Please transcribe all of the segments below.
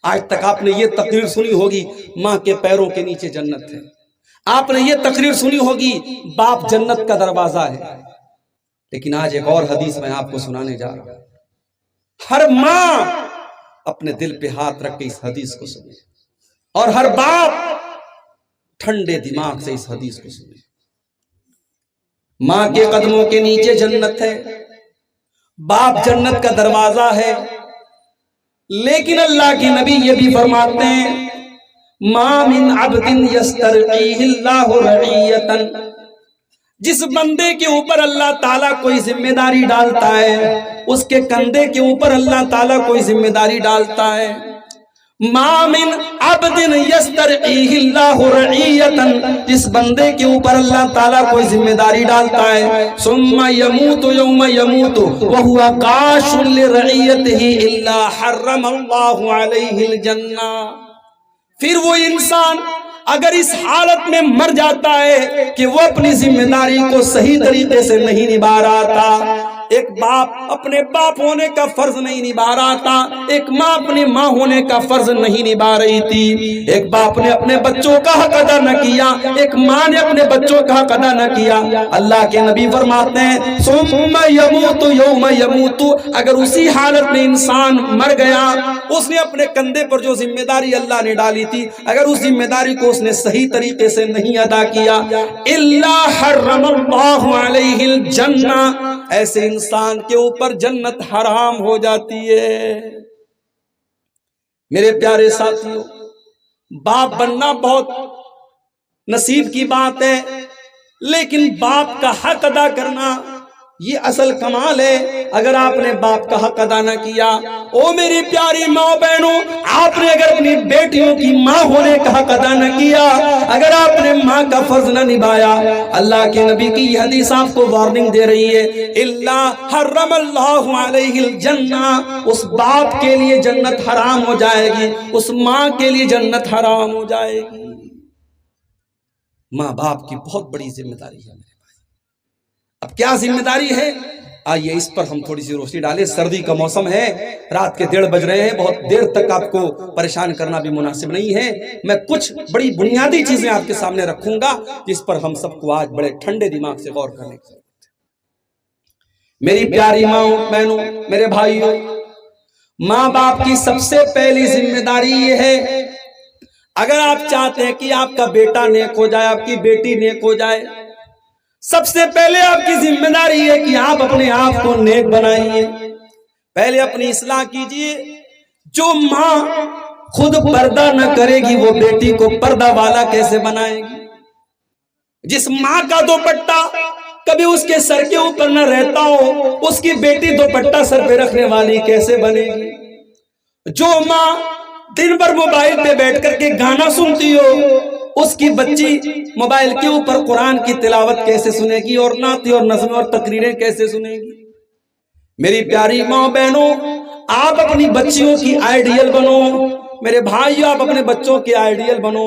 آج تک آپ نے یہ تقریر سنی ہوگی ماں کے پیروں کے نیچے جنت ہے، آپ نے یہ تقریر سنی ہوگی باپ جنت کا دروازہ ہے، لیکن آج ایک اور حدیث میں آپ کو سنانے جا رہا ہوں۔ ہر ماں اپنے دل پہ ہاتھ رکھ کے اس حدیث کو سنے، اور ہر باپ ٹھنڈے دماغ سے اس حدیث کو سنے۔ ماں کے قدموں کے نیچے جنت ہے، باپ جنت کا دروازہ ہے، لیکن اللہ کے نبی یہ بھی فرماتے ہیں ما من عبد یسترعیہ اللہ رعیتا، جس بندے کے اوپر اللہ تعالیٰ کوئی ذمہ داری ڈالتا ہے، اس کے کندھے کے اوپر اللہ تعالیٰ کوئی ذمہ داری ڈالتا ہے، ما من عبد یسترعیہ اللہ رعیتا، جس بندے کے اوپر اللہ تعالیٰ کوئی ذمہ داری ڈالتا ہے، ثم یموت یوم یموت وہو قاش لرعیتہ الا حرم اللہ علیہ الجنہ، پھر وہ انسان اگر اس حالت میں مر جاتا ہے کہ وہ اپنی ذمہ داری کو صحیح طریقے سے نہیں نبھا رہا تھا، ایک باپ اپنے باپ ہونے کا فرض نہیں نبھا رہا تھا، ایک ماں اپنی ماں ہونے کا فرض نہیں نبھا رہی تھی، ایک باپ نے اپنے بچوں کا حق ادا نہ کیا، ایک ماں نے اپنے بچوں کا حق ادا نہ کیا، اللہ کے نبی فرماتے ہیں ثم یموت یوم یموت، اگر اسی حالت میں انسان مر گیا، اس نے اپنے کندھے پر جو ذمہ داری اللہ نے ڈالی تھی اگر اس ذمہ داری کو اس نے صحیح طریقے سے نہیں ادا کیا، الا حرم اللہ علیہ الجنہ، ایسے انسان کے اوپر جنت حرام ہو جاتی ہے۔ میرے پیارے ساتھیوں، باپ بننا بہت نصیب کی بات ہے، لیکن باپ کا حق ادا کرنا یہ اصل کمال ہے۔ اگر آپ نے باپ کا حق ادا نہ کیا، او میری پیاری ماں بہنوں، آپ نے اگر اپنی بیٹیوں کی ماں ہونے کا حق ادا نہ کیا، اگر آپ نے ماں کا فرض نہ نبھایا، اللہ کے نبی کی یہ حدیث آپ کو وارننگ دے رہی ہے، الا حرم اللہ علیہ الجنہ، اس باپ کے لیے جنت حرام ہو جائے گی، اس ماں کے لیے جنت حرام ہو جائے گی۔ ماں باپ کی بہت بڑی ذمہ داری ہے۔ اب کیا ذمہ داری ہے؟ آئیے اس پر ہم تھوڑی سی روشنی ڈالیں۔ سردی کا موسم ہے، رات کے 1:30 بج رہے ہیں، بہت دیر تک آپ کو پریشان کرنا بھی مناسب نہیں ہے، میں کچھ بڑی بنیادی چیزیں آپ کے سامنے رکھوں گا جس پر ہم سب کو آج بڑے ٹھنڈے دماغ سے غور کرنے کی ضرورت ہے۔ میری پیاری ماں بہنوں، میرے بھائیوں، ماں باپ کی سب سے پہلی ذمہ داری یہ ہے، اگر آپ چاہتے ہیں کہ آپ کا بیٹا نیک ہو جائے، آپ کی بیٹی نیک ہو جائے، سب سے پہلے آپ کی ذمہ داری ہے کہ آپ اپنے آپ کو نیک بنائیے، پہلے اپنی اصلاح کیجئے۔ جو ماں خود پردہ نہ کرے گی وہ بیٹی کو پردہ والا کیسے بنائے گی؟ جس ماں کا دوپٹہ کبھی اس کے سر کے اوپر نہ رہتا ہو، اس کی بیٹی دوپٹہ سر پہ رکھنے والی کیسے بنے گی؟ جو ماں دن بھر موبائل پہ بیٹھ کر کے گانا سنتی ہو، اس کی بچی موبائل کے اوپر قرآن کی تلاوت کیسے سنے گی، اور نعتیں اور نظمیں اور تقریریں کیسے سنے گی؟ میری پیاری ماں بہنوں، آپ اپنی بچیوں کی آئیڈیل بنو، میرے بھائیوں آپ اپنے بچوں کے آئیڈیل بنو۔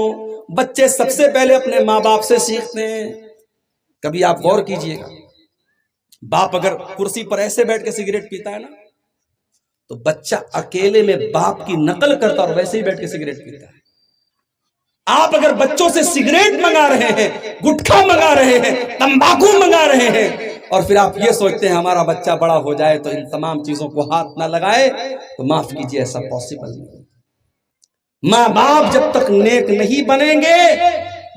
بچے سب سے پہلے اپنے ماں باپ سے سیکھتے ہیں۔ کبھی آپ غور کیجئے گا، باپ اگر کرسی پر ایسے بیٹھ کے سگریٹ پیتا ہے نا، تو بچہ اکیلے میں باپ کی نقل کرتا اور ویسے ہی بیٹھ کے سگریٹ پیتا ہے۔ آپ اگر بچوں سے سگریٹ منگا رہے ہیں، گٹکا منگا رہے ہیں، تمباکو منگا رہے ہیں، اور پھر آپ یہ سوچتے ہیں ہمارا بچہ بڑا ہو جائے تو ان تمام چیزوں کو ہاتھ نہ لگائے، تو معاف کیجئے ایسا پاسبل نہیں۔ ماں باپ جب تک نیک نہیں بنیں گے،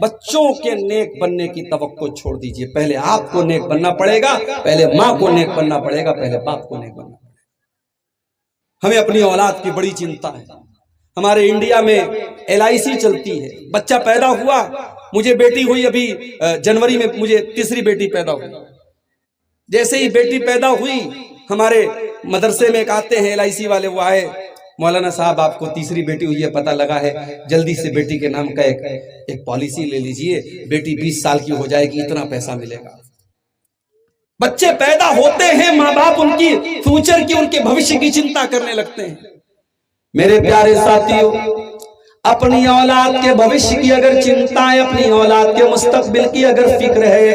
بچوں کے نیک بننے کی توقع چھوڑ دیجئے۔ پہلے آپ کو نیک بننا پڑے گا، پہلے ماں کو نیک بننا پڑے گا، پہلے باپ کو نیک بننا پڑے گا۔ ہمیں اپنی اولاد کی بڑی چنتا ہے۔ ہمارے انڈیا میں LIC چلتی ہے، بچہ پیدا ہوا، مجھے بیٹی ہوئی ابھی جنوری میں، مجھے تیسری بیٹی پیدا ہوئی۔ جیسے ہی بیٹی پیدا ہوئی، ہمارے مدرسے میں ایک آتے ہیں LIC والے، وہ آئے، مولانا صاحب آپ کو تیسری بیٹی ہوئی ہے، پتہ لگا ہے، جلدی سے بیٹی کے نام کا ایک پالیسی لے لیجئے، بیٹی 20 سال کی ہو جائے گی، اتنا پیسہ ملے گا۔ بچے پیدا ہوتے ہیں، ماں باپ ان کی فیوچر کی، ان کے بھوشیہ کی چنتا کرنے لگتے ہیں۔ میرے پیارے ساتھیوں، اپنی اولاد کے بھوشیہ کی اگر چنتا ہے، اپنی اولاد کے مستقبل کی اگر فکر ہے،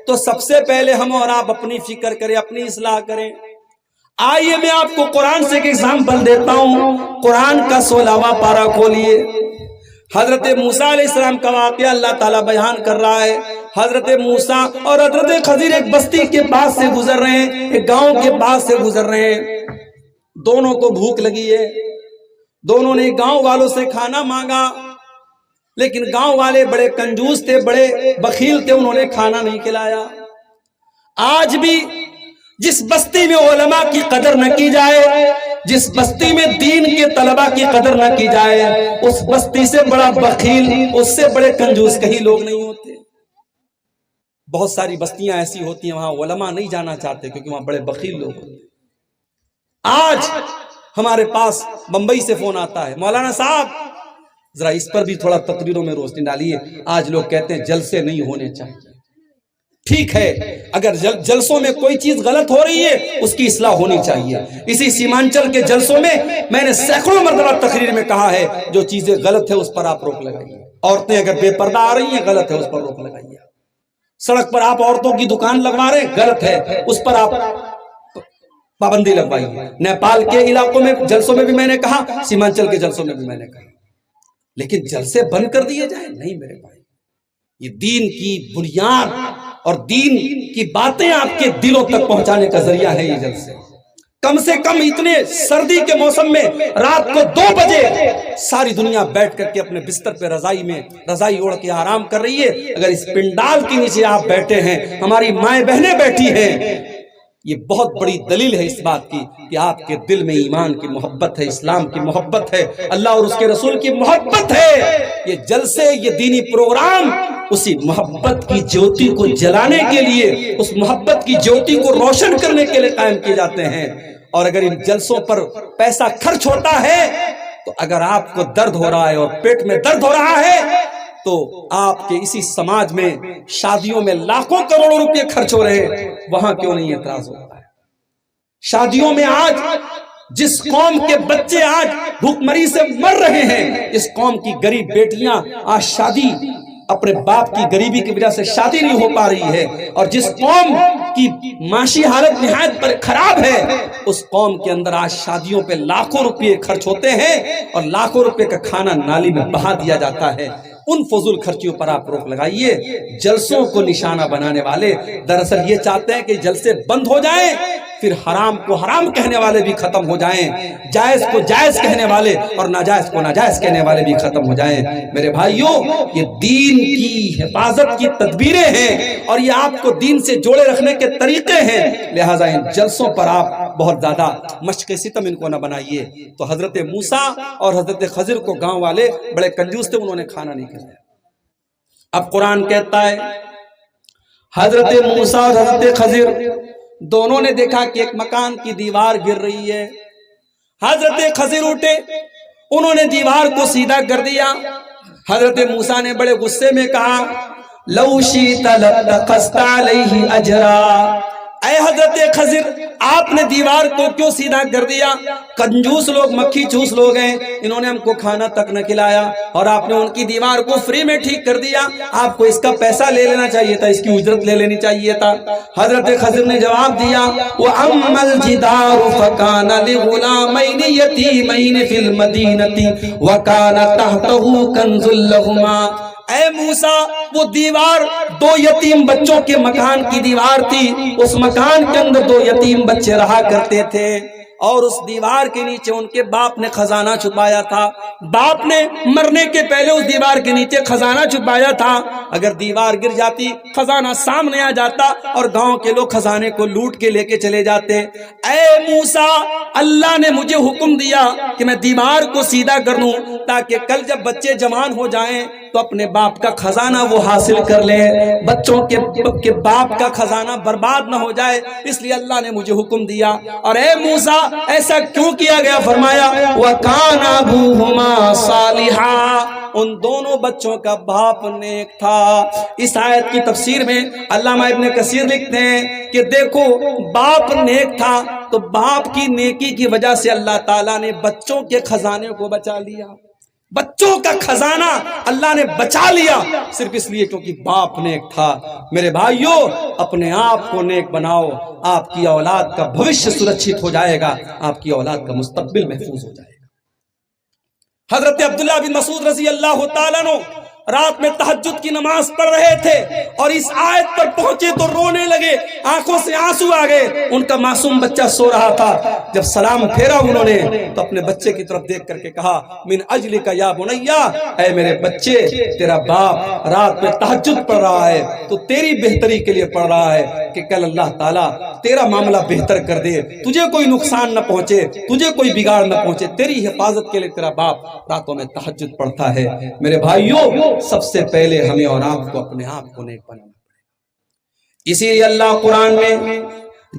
تو سب سے پہلے ہم اور آپ اپنی فکر کریں، اپنی اصلاح کریں۔ آئیے میں آپ کو قرآن سے ایک ایگزامپل دیتا ہوں. قرآن کا 16واں پارہ کھولیے. حضرت موسیٰ علیہ السلام کا واقعہ اللہ تعالیٰ بیان کر رہا ہے. حضرت موسیٰ اور حضرت خضر ایک بستی کے پاس سے گزر رہے ہیں, ایک گاؤں کے پاس سے گزر رہے ہیں. دونوں کو بھوک لگی ہے. دونوں نے گاؤں والوں سے کھانا مانگا, لیکن گاؤں والے بڑے کنجوس تھے, بڑے بخیل تھے, انہوں نے کھانا نہیں کھلایا. آج بھی جس بستی میں علماء کی قدر نہ کی جائے, جس بستی میں دین کے طلباء کی قدر نہ کی جائے, اس بستی سے بڑا بخیل, اس سے بڑے کنجوس کہیں لوگ نہیں ہوتے. بہت ساری بستیاں ایسی ہوتی ہیں وہاں علماء نہیں جانا چاہتے کیونکہ وہاں بڑے بخیل لوگ ہوتے ہیں. آج ہمارے پاس بمبئی سے فون آتا ہے, مولانا صاحب ذرا اس پر بھی تھوڑا تقریروں میں روشنی ڈالیے. آج لوگ کہتے ہیں جلسے نہیں ہونے چاہیے. ٹھیک ہے, اگر جلسوں میں کوئی چیز غلط ہو رہی ہے اس کی اصلاح ہونی چاہیے. اسی سیمانچل کے جلسوں میں نے سینکڑوں مرتبہ تقریر میں کہا ہے جو چیزیں غلط ہے اس پر آپ روک لگائیے. عورتیں اگر بے پردہ آ رہی ہیں غلط ہے, اس پر روک لگائیے. سڑک پر آپ عورتوں کی دکان لگوا رہے ہیں غلط ہے, اس پر آپ پابندی لگوائیے. نیپال کے علاقوں میں جلسوں میں بھی میں نے کہا, سیمانچل کے جلسوں میں بھی میں نے کہا, لیکن جلسے بند کر دیے جائیں نہیں میرے بھائی. یہ دین کی بنیاد اور دین کی باتیں آپ کے دلوں تک پہنچانے کا ذریعہ ہے یہ جلسے. کم سے کم اتنے سردی کے موسم میں رات کو 2 بجے ساری دنیا بیٹھ کر کے اپنے بستر پہ رضائی اوڑھ کے آرام کر رہی ہے. اگر اس پنڈال کے نیچے آپ بیٹھے ہیں, ہماری مائیں بہنیں بیٹھی ہیں, یہ بہت بڑی دلیل ہے اس بات کی کہ آپ کے دل میں ایمان کی محبت ہے, اسلام کی محبت ہے, اللہ اور اس کے رسول کی محبت ہے. یہ جلسے, یہ دینی پروگرام اسی محبت کی جوتی کو جلانے کے لیے, اس محبت کی جوتی کو روشن کرنے کے لیے قائم کیے جاتے ہیں. اور اگر ان جلسوں پر پیسہ خرچ ہوتا ہے تو اگر آپ کو درد ہو رہا ہے اور پیٹ میں درد ہو رہا ہے تو آپ کے اسی سماج میں شادیوں میں لاکھوں کروڑوں روپے خرچ ہو رہے ہیں, وہاں کیوں نہیں اعتراض ہوتا ہے؟ شادیوں میں آج جس قوم کے بچے آج بھوک مری سے مر رہے ہیں, اس قوم کی غریب بیٹیاں آج شادی اپنے باپ کی غریبی کی وجہ سے شادی نہیں ہو پا رہی ہے, اور جس قوم کی معاشی حالت نہایت پر خراب ہے اس قوم کے اندر آج شادیوں پہ لاکھوں روپے خرچ ہوتے ہیں اور لاکھوں روپے کا کھانا نالی میں بہا دیا جاتا ہے. ان فضول خرچیوں پر آپ روک لگائیے. جلسوں کو نشانہ بنانے والے دراصل یہ چاہتے ہیں کہ جلسے بند ہو جائیں, پھر حرام کو حرام کہنے والے بھی ختم ہو جائیں, جائز کو جائز کہنے والے اور ناجائز کو ناجائز کہنے والے بھی ختم ہو جائیں. میرے بھائیوں, یہ دین کی حفاظت کی تدبیریں ہیں اور یہ آپ کو دین سے جوڑے رکھنے کے طریقے ہیں. لہٰذا ان جلسوں پر آپ بہت زیادہ مشق ستم ان کو نہ بنائیے. تو حضرت موسیٰ اور حضرت خضر کو گاؤں والے بڑے کنجوس تھے, انہوں نے کھانا نہیں کھلایا. اب قرآن کہتا ہے حضرت موسیٰ اور حضرت خضر دونوں نے دیکھا کہ ایک مکان کی دیوار گر رہی ہے. حضرت خضر اٹھے, انہوں نے دیوار کو سیدھا کر دیا. حضرت موسیٰ نے بڑے غصے میں کہا لو شئت لاتخذت علیہ اجرا, اے حضرت خضر آپ نے دیوار کو کیوں سیدھا کر دیا؟ کنجوس لوگ, مکھی چوس لوگ ہیں, انہوں نے ہم کو کھانا تک نہ کھلایا اور آپ نے ان کی دیوار کو فری میں ٹھیک کر دیا. آپ کو اس کا پیسہ لے لینا چاہیے تھا, اس کی اجرت لے لینی چاہیے تھا. حضرت خضر نے جواب دیا وَأَمَّا الْجِدَارُ فَكَانَ لِغُلَامَيْنِ يَتِيمَيْنِ فِي الْمَدِينَةِ وَكَانَ تَحْتَهُ كَنْزٌ لَهُمَا. اے موسیٰ, وہ دیوار 2 یتیم بچوں کے مکان کی دیوار تھی. اس مکان کے اندر 2 یتیم بچے رہا کرتے تھے اور اس دیوار کے نیچے ان کے باپ نے خزانہ چھپایا تھا. باپ نے مرنے کے پہلے اس دیوار کے نیچے خزانہ چھپایا تھا. اگر دیوار گر جاتی خزانہ سامنے آ جاتا اور گاؤں کے لوگ خزانے کو لوٹ کے لے کے چلے جاتے. اے موسیٰ, اللہ نے مجھے حکم دیا کہ میں دیوار کو سیدھا کر دوں تاکہ کل جب بچے جوان ہو جائیں تو اپنے باپ کا خزانہ وہ حاصل کر لے, بچوں کے باپ کا خزانہ برباد نہ ہو جائے, اس لیے اللہ نے مجھے حکم دیا. اور اے موسیٰ ایسا کیوں کیا گیا؟ فرمایا وَكَانَ أَبُوهُمَا صَالِحًا, ان دونوں بچوں کا باپ نیک تھا. اس آیت کی تفسیر میں علامہ ابن کثیر لکھتے ہیں کہ دیکھو باپ نیک تھا تو باپ کی نیکی کی وجہ سے اللہ تعالیٰ نے بچوں کے خزانے کو بچا لیا. بچوں کا خزانہ اللہ نے بچا لیا صرف اس لیے کیونکہ باپ نیک تھا۔ میرے بھائیوں، اپنے آپ کو نیک بناؤ، آپ کی اولاد کا بھوشیہ سرکشت ہو جائے گا، آپ کی اولاد کا مستقبل محفوظ ہو جائے گا۔ حضرت عبداللہ بن مسعود رضی اللہ تعالیٰ عنہ رات میں تہجد کی نماز پڑھ رہے تھے اور اس آیت پر پہنچے تو رونے لگے، آنکھوں سے آنسو آ گئے۔ ان کا معصوم بچہ سو رہا تھا۔ جب سلام پھیرا انہوں نے تو اپنے بچے کی طرف دیکھ کر کے کہا، من اجلک یا بنیا، اے میرے بچے، تیرا باپ رات میں تہجد پڑھ رہا ہے تو تیری بہتری کے لیے پڑھ رہا ہے کہ کل اللہ تعالیٰ تیرا معاملہ بہتر کر دے، تجھے کوئی نقصان نہ پہنچے، تجھے کوئی بگاڑ نہ پہنچے، تیری حفاظت کے لیے تیرا باپ راتوں میں تہجد پڑھتا ہے۔ میرے بھائیوں، سب سے پہلے ہمیں اور آپ کو اپنے آپ کو نیک بنانا پڑے۔ اسی لیے اللہ قرآن میں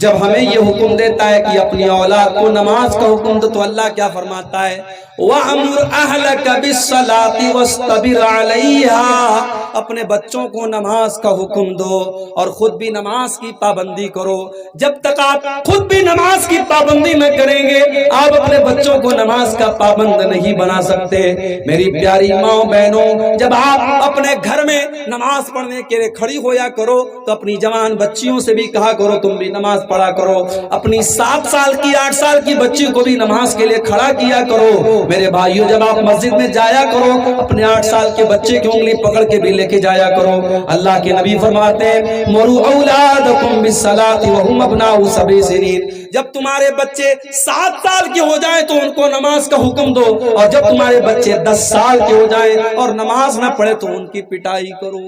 جب ہمیں یہ حکم دیتا ہے کہ اپنی اولاد کو نماز کا حکم دو تو اللہ کیا فرماتا ہے؟ وَأَمُرْ أَهْلَكَ بِالصَّلَاةِ وَاسْتَبِرْ عَلَيْهَا، اپنے بچوں کو نماز کا حکم دو اور خود بھی نماز کی پابندی کرو۔ جب تک آپ خود بھی نماز کی پابندی نہ کریں گے، آپ اپنے بچوں کو نماز کا پابند نہیں بنا سکتے۔ میری پیاری ماں بہنوں، جب آپ اپنے گھر میں نماز پڑھنے کے لیے کھڑی ہویا کرو تو اپنی جوان بچیوں سے بھی کہا کرو تم بھی نماز پڑھا کرو، اپنی 7 سال کی 8 سال کی بچی کو بھی نماز کے لیے کھڑا کیا کرو۔ میرے بھائیوں، جب آپ مسجد میں جایا کرو اپنے 8 سال کے بچے کی انگلی پکڑ کے بھی لے کے جایا کرو۔ اللہ کے نبی فرماتے ہیں، مروا اولادکم بالصلاۃ وهم ابناء 7 سنین، جب تمہارے بچے 7 سال کے ہو جائیں تو ان کو نماز کا حکم دو، اور جب تمہارے بچے 10 سال کے ہو جائیں اور نماز نہ پڑھے تو ان کی پٹائی کرو۔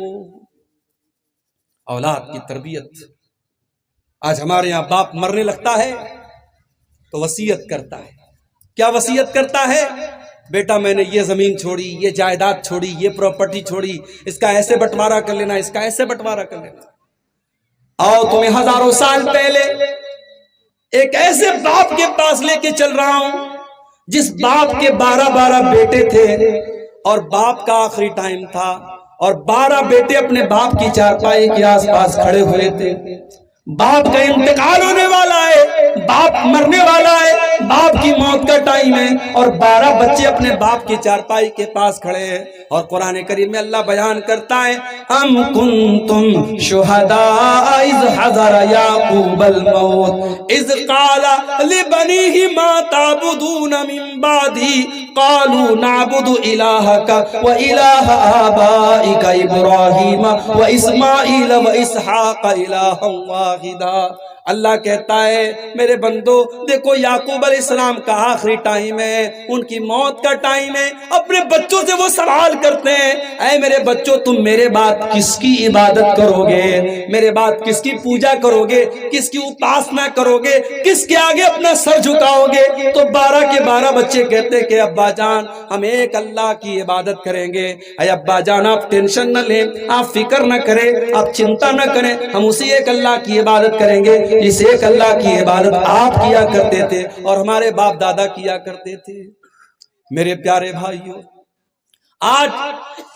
اولاد کی تربیت، آج ہمارے یہاں باپ مرنے لگتا ہے تو وصیت کرتا ہے۔ کیا وصیت کرتا ہے؟ بیٹا میں نے یہ زمین چھوڑی، یہ جائیداد چھوڑی، یہ پراپرٹی چھوڑی، اس کا ایسے بٹوارا کر لینا، اس کا ایسے بٹوارا کر لینا۔ آؤ تمہیں ہزاروں سال پہلے ایک ایسے باپ کے پاس لے کے چل رہا ہوں جس باپ کے 12 بیٹے تھے اور باپ کا آخری ٹائم تھا، اور 12 بیٹے اپنے باپ کی چارپائی کے آس پاس کھڑے ہوئے تھے۔ باپ کا انتقال ہونے والا ہے، باپ مرنے والا ہے، باپ کی موت کا ٹائم ہے، اور 12 بچے اپنے باپ کی چارپائی کے پاس کھڑے ہیں۔ اور قرآن کریم میں اللہ بیان کرتا ہے، ام کنتم شہداء اذ حضر یعقوب الموت اذ قال لبنیہ ما تعبدون من بعدی قالوا نعبد الہک و الہ آبائک ابراہیم و اسماعیل و اسحاق الہا واحدا۔ اللہ کہتا ہے میرے بندو دیکھو، یعقوب علیہ السلام کا آخری ٹائم ہے، ان کی موت کا ٹائم ہے۔ اپنے بچوں سے وہ سوال کرتے ہیں، اے میرے بچوں تم میرے بعد کس کی عبادت کرو گے؟ میرے بعد کس کی پوجا کرو گے؟ کس کی اپاسنا کرو گے؟ کس کے آگے اپنا سر جھکاؤ گے؟ تو 12 کے 12 بچے کہتے کہ ابا جان ہم ایک اللہ کی عبادت کریں گے۔ اے ابا جان آپ ٹینشن نہ لیں، آپ فکر نہ کریں، آپ چنتا نہ کریں، ہم اسی ایک اللہ کی عبادت کریں گے جس ایک اللہ کی عبادت آپ کیا کرتے تھے اور ہمارے باپ دادا کیا کرتے تھے۔ میرے پیارے بھائیوں، آج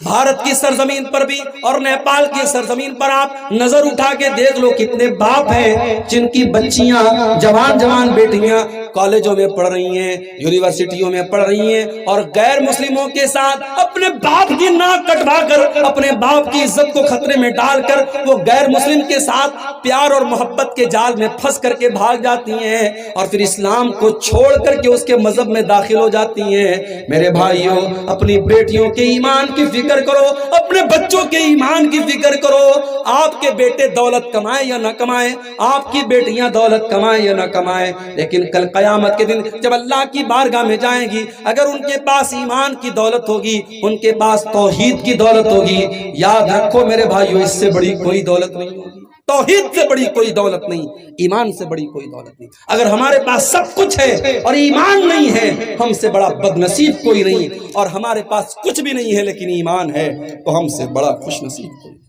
بھارت کی سرزمین پر بھی اور نیپال کی سرزمین پر آپ نظر اٹھا کے دیکھ لو کتنے باپ ہیں جن کی بچیاں جوان بیٹیاں کالجوں میں پڑھ رہی ہیں، یونیورسٹیوں میں پڑھ رہی ہیں، اور غیر مسلموں کے ساتھ اپنے باپ کی ناک کٹوا کر، اپنے باپ کی عزت کو خطرے میں ڈال کر وہ غیر مسلم کے ساتھ پیار اور محبت کے جال میں پھنس کر کے بھاگ جاتی ہیں، اور پھر اسلام کو چھوڑ کر کے اس کے مذہب میں داخل ہو جاتی ہیں۔ میرے بھائیوں، اپنی بیٹیوں کے ایمان کی فکر کرو، اپنے بچوں کے ایمان کی فکر کرو۔ آپ کے بیٹے دولت کمائیں یا نہ کمائیں، آپ کی بیٹیاں دولت کمائیں یا نہ کمائیں، لیکن کل قیامت کے دن جب اللہ کی بارگاہ میں جائیں گی، اگر ان کے پاس ایمان کی دولت ہوگی، ان کے پاس توحید کی دولت ہوگی، یاد رکھو میرے بھائیوں اس سے بڑی کوئی دولت نہیں ہوگی، توحید سے بڑی کوئی دولت نہیں، ایمان سے بڑی کوئی دولت نہیں۔ اگر ہمارے پاس سب کچھ ہے اور ایمان نہیں ہے، ہم سے بڑا بد نصیب کوئی نہیں، اور ہمارے پاس کچھ بھی نہیں ہے لیکن ایمان ہے تو ہم سے بڑا خوش نصیب کوئی نہیں۔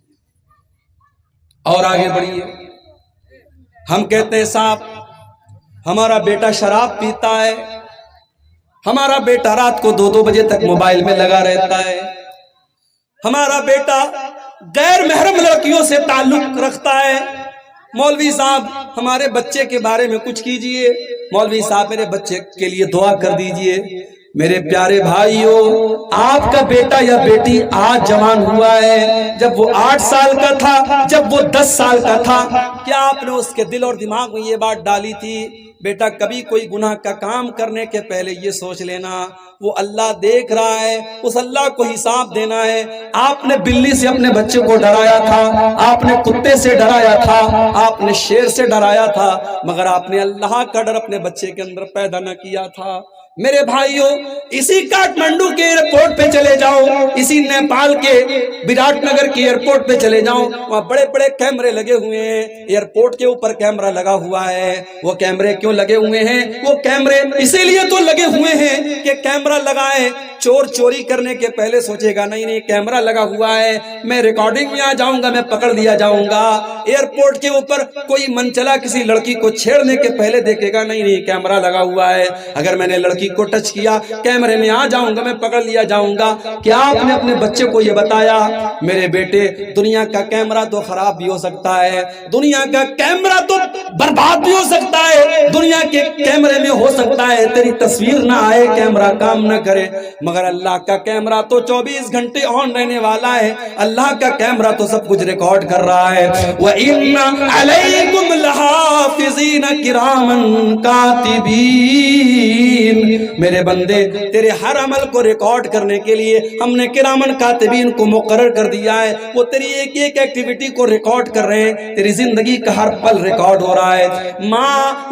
اور آگے بڑھیے، ہم کہتے ہیں صاحب ہمارا بیٹا شراب پیتا ہے، ہمارا بیٹا رات کو 2 بجے تک موبائل میں لگا رہتا ہے، ہمارا بیٹا غیر محرم لڑکیوں سے تعلق رکھتا ہے۔ مولوی صاحب ہمارے بچے کے بارے میں کچھ کیجئے، مولوی صاحب میرے بچے کے لیے دعا کر دیجئے، میرے پیارے بھائیوں، آپ کا بیٹا یا بیٹی آج جوان ہوا ہے، جب وہ 8 سال کا تھا، جب وہ 10 سال کا تھا، کیا آپ نے اس کے دل اور دماغ میں یہ بات ڈالی تھی بیٹا کبھی کوئی گناہ کا کام کرنے کے پہلے یہ سوچ لینا وہ اللہ دیکھ رہا ہے، اس اللہ کو حساب دینا ہے؟ آپ نے بلی سے اپنے بچے کو ڈرایا تھا، آپ نے کتے سے ڈرایا تھا، آپ نے شیر سے ڈرایا تھا، مگر آپ نے اللہ کا ڈر اپنے بچے کے اندر پیدا نہ کیا تھا۔ میرے بھائیوں، اسی کاٹمنڈو کے ایئرپورٹ پہ چلے جاؤ، اسی نیپال کے وراٹ نگر کے ایئرپورٹ پہ چلے جاؤ، وہاں بڑے بڑے کیمرے لگے ہوئے ہیں، ایئرپورٹ کے اوپر کیمرہ لگا ہوا ہے۔ وہ کیمرے کیوں لگے ہوئے ہیں؟ وہ کیمرے اسی لیے تو لگے ہوئے ہیں کہ کیمرہ لگائے، چور چوری کرنے کے پہلے سوچے گا نہیں نہیں کیمرہ لگا ہوا ہے، میں ریکارڈنگ میں آ جاؤں گا، میں پکڑ لیا جاؤں گا۔ ایئرپورٹ کے اوپر کوئی منچلا کسی لڑکی کو چھیڑنے کے پہلے دیکھے گا نہیں نہیں کیمرہ لگا ہوا ہے، اگر میں نے لڑکی کو ٹچ کیا کیمرے میں آ جاؤں گا، میں پکڑ لیا جاؤں گا۔ کیا آپ نے اپنے بچے کو یہ بتایا میرے بیٹے دنیا کا کیمرہ تو خراب بھی ہو سکتا ہے، دنیا کا کیمرہ تو برباد بھی ہو سکتا ہے، دنیا کے کیمرے میں ہو سکتا ہے تیری تصویر نہ آئے، کیمرہ کام نہ کرے، مگر اللہ کا کیمرہ تو 24 گھنٹے آن رہنے والا ہے، اللہ کا کیمرہ تو سب کچھ ریکارڈ کر رہا ہے۔ وَإِنَّ عَلَيْكُمْ لَحَافِظِينَ كِرَامًا كَاتِبِينَ، میرے بندے تیرے ہر عمل کو ریکارڈ کرنے کے لیے ہم نے کرامن کاتبین کو مقرر کر دیا ہے، وہ تیری ایک ایک ایکٹیویٹی کو ریکارڈ کر رہے ہیں، تیری زندگی کا ہر پل ریکارڈ ہو رہا ہے۔ ما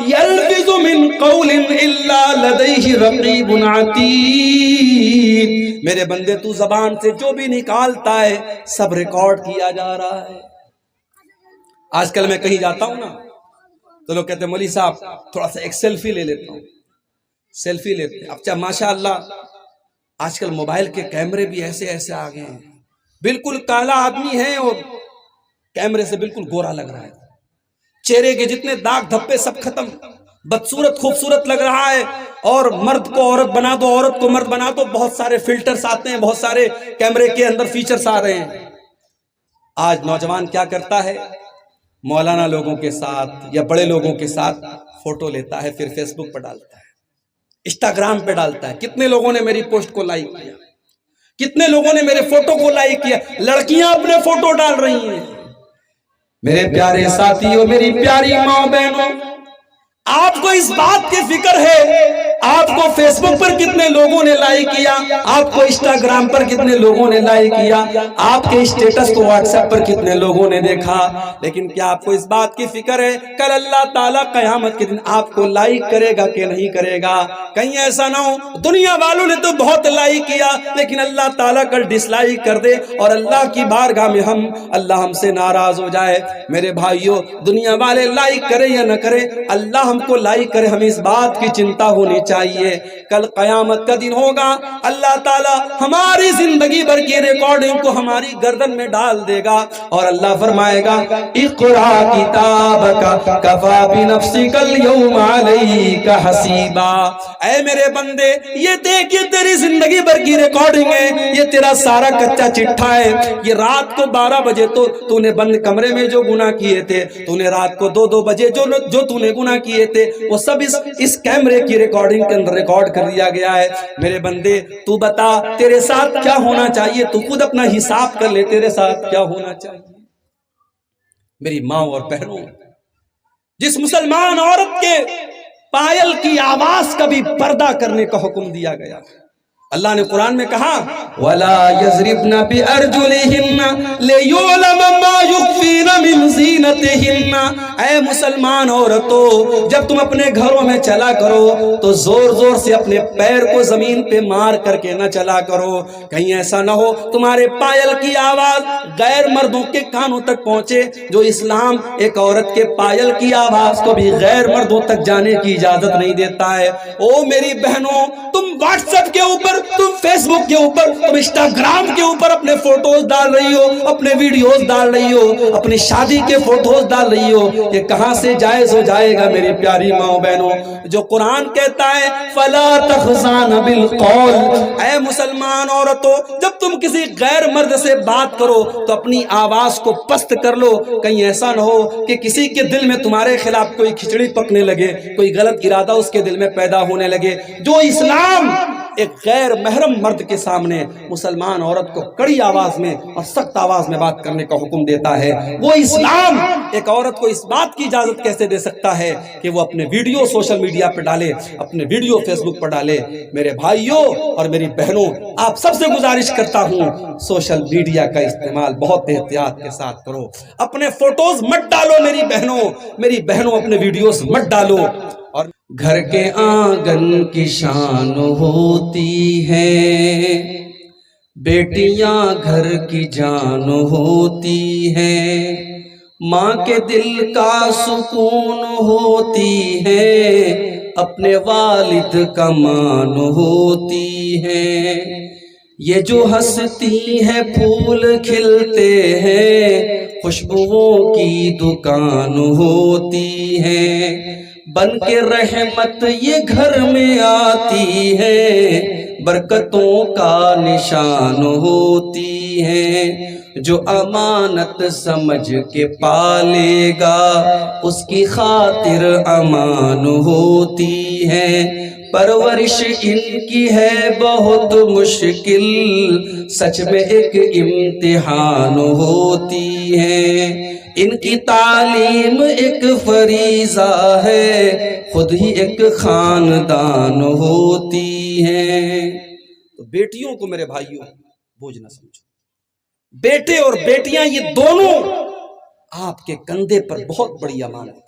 یلفظ من قول الا لدیہ رقیب عتید، میرے بندے تو زبان سے جو بھی نکالتا ہے سب ریکارڈ کیا جا رہا ہے۔ آج کل میں کہیں جاتا ہوں نا تو لوگ کہتے ہیں مولوی صاحب تھوڑا سا ایک سیلفی لے لیتا ہوں، سیلفی لیتے ہیں۔ اب ماشاءاللہ آج کل موبائل کے کیمرے بھی ایسے ایسے آ گئے ہیں، بالکل کالا آدمی ہے اور کیمرے سے بالکل گورا لگ رہا ہے، چہرے کے جتنے داغ دھبے سب ختم، بدصورت خوبصورت لگ رہا ہے، اور مرد کو عورت بنا دو، عورت کو مرد بنا دو، بہت سارے فلٹرز آتے ہیں، بہت سارے کیمرے کے اندر فیچرز آ رہے ہیں۔ آج نوجوان کیا کرتا ہے؟ مولانا لوگوں کے ساتھ یا بڑے لوگوں کے ساتھ فوٹو لیتا ہے، پھر فیس بک پر ڈالتا ہے، انسٹاگرام پہ ڈالتا ہے۔ کتنے لوگوں نے میری پوسٹ کو لائک کیا، کتنے لوگوں نے میرے فوٹو کو لائک کیا؟ لڑکیاں اپنے فوٹو ڈال رہی ہیں۔ میرے پیارے ساتھیوں، میری پیاری ماں بہنوں، آپ کو اس بات کی فکر ہے آپ کو فیس بک پر کتنے لوگوں نے لائک کیا، آپ کو انسٹاگرام پر کتنے لوگوں نے لائک کیا، آپ کے اسٹیٹس کو واٹس ایپ پر کتنے لوگوں نے دیکھا، لیکن کیا آپ کو اس بات کی فکر ہے کل اللہ تعالیٰ قیامت کے دن آپ کو لائک کرے گا کہ نہیں کرے گا؟ کہیں ایسا نہ ہو دنیا والوں نے تو بہت لائک کیا لیکن اللہ تعالیٰ کل ڈس لائک کر دے اور اللہ کی بارگاہ میں اللہ ہم سے ناراض ہو جائے۔ میرے بھائیوں، دنیا والے لائک کرے یا نہ کرے، اللہ ہم کو لائک کرے، ہمیں اس بات کی چنتا ہونی چاہیے۔ کل قیامت کا دن ہوگا، اللہ تعالیٰ ہماری زندگی بھر کی ریکارڈنگ کو ہماری گردن میں ڈال دے گا اور اللہ فرمائے گا اقرا کتابک کفا بنفسک اليوم علیک حسیبا۔ اے میرے بندے، یہ دیکھ یہ تیری زندگی بھر کی ریکارڈنگ ہے، یہ تیرا سارا کچا چٹھا ہے۔ یہ رات کو 12 بجے تو نے بند کمرے میں جو گناہ کیے تھے، تو نے رات کو 2 بجے جو تو نے گناہ کیے تھے، وہ سب اس کیمرے کی ریکارڈنگ کے اندر ریکارڈ کر دیا گیا ہے۔ میرے بندے تو بتا تیرے ساتھ کیا ہونا چاہیے، تو خود اپنا حساب کر لے، تیرے ساتھ کیا ہونا چاہیے۔ میری ماں اور بہنوں، جس مسلمان عورت کے پائل کی آواز کا بھی پردہ کرنے کا حکم دیا گیا، اللہ نے قرآن میں کہا وَلَا يَضْرِبْنَ بِأَرْجُلِهِنَّ لِيُعْلَمَ مَا يُخْفِينَ مِنْ زِينَتِهِنَّ۔ اے مسلمان عورتوں، جب تم اپنے گھروں میں چلا کرو تو زور زور سے اپنے پیر کو زمین پہ مار کر کے نہ چلا کرو، کہیں ایسا نہ ہو تمہارے پائل کی آواز غیر مردوں کے کانوں تک پہنچے۔ جو اسلام ایک عورت کے پائل کی آواز کو بھی غیر مردوں تک جانے کی اجازت نہیں دیتا ہے۔ او میری بہنوں، تم واٹس ایپ کے اوپر، تم فیس بک کے اوپر، تم انسٹاگرام کے اوپر اپنے فوٹوز ڈال رہی ہو، اپنے ویڈیوز ڈال رہی ہو، اپنی شادی کے فوٹوز ڈال رہی ہو، یہ کہاں سے جائز ہو جائے گا میری پیاری ماں بہنوں؟ جو قرآن کہتا ہے فَلَا تَخْضَعْنَ بِالْقَوْلِ، اے مسلمان عورتوں، جب تم کسی غیر مرد سے بات کرو تو اپنی آواز کو پست کر لو، کہیں ایسا نہ ہو کہ کسی کے دل میں تمہارے خلاف کوئی کھچڑی پکنے لگے، کوئی غلط ارادہ اس کے دل میں پیدا ہونے لگے۔ جو اسلام ایک غیر محرم مرد کے سامنے مسلمان عورت کو کڑی آواز میں اور سخت آواز میں بات کرنے کا حکم دیتا ہے، وہ اسلام ایک عورت کو اس بات کی اجازت کیسے دے سکتا ہے کہ وہ اپنے ویڈیو سوشل میڈیا پہ ڈالے، اپنے ویڈیو فیس بک پر ڈالے؟ میرے بھائیوں اور میری بہنوں، آپ سب سے گزارش کرتا ہوں سوشل میڈیا کا استعمال بہت احتیاط کے ساتھ کرو۔ اپنے فوٹوز مت ڈالو میری بہنوں اپنے ویڈیوز مت ڈالو۔ اور گھر کے آنگن کی شان ہوتی ہے، بیٹیاں گھر کی جان ہوتی ہے، ماں کے دل کا سکون ہوتی ہے، اپنے والد کا مان ہوتی ہے۔ یہ جو ہنستی ہے پھول کھلتے ہیں، خوشبوؤں کی دکان ہوتی ہے، بن کے رحمت یہ گھر میں آتی ہے، برکتوں کا نشان ہوتی ہے۔ جو امانت سمجھ کے پالے گا اس کی خاطر امان ہوتی ہے، پرورش ان کی ہے بہت مشکل، سچ میں ایک امتحان ہوتی ہے، ان کی تعلیم ایک فریضہ ہے، خود ہی ایک خاندان ہوتی ہے۔ تو بیٹیوں کو میرے بھائیوں بوجھ نہ سمجھو، بیٹے اور بیٹیاں یہ دونوں آپ کے کندھے پر بہت بڑی امانت